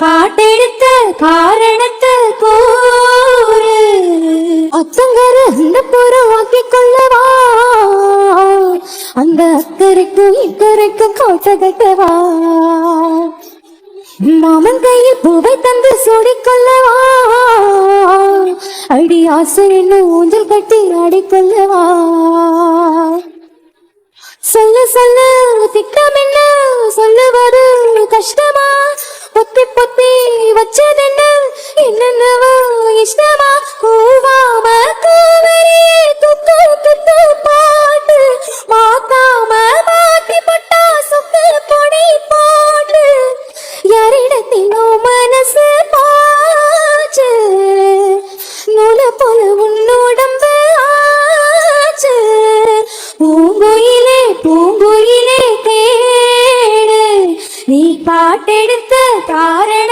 பாட்டெடுத்த காரணத்தை கூறு. அத்தங்கர அந்த புறவாக்கிக் கொள்ளவா, அந்த அக்கறைக்கும் இக்கரைக்கும் காட்டகட்டவா. மாமன் கையில் பூவை தந்து சூடிக்கொள்ளவா, அடி ஆசை என்ன ஊஞ்சல் கட்டி ஆடிக்கொள்ளவா. சொல்ல சொல்ல திட்டம் என்ன சொல்லுவது கஷ்டமா, பொத்தி பொத்தி வச்சதென்ன என்னென்னவோ இஷ்டமா. கூவாம கூவரியே துத்து துத்து பாட்டு, மாத்தாம மாத்தி போட்டா சுக்கு பொடி போட்டு. யாரிடத்திலோ மனசு பாச்சு, நூல போல உன்னோடம்பு ஆச்சு. பூங்குயிலே பூங்குயிலே தேடு, நீ பாட்டெடுத்த காரணம்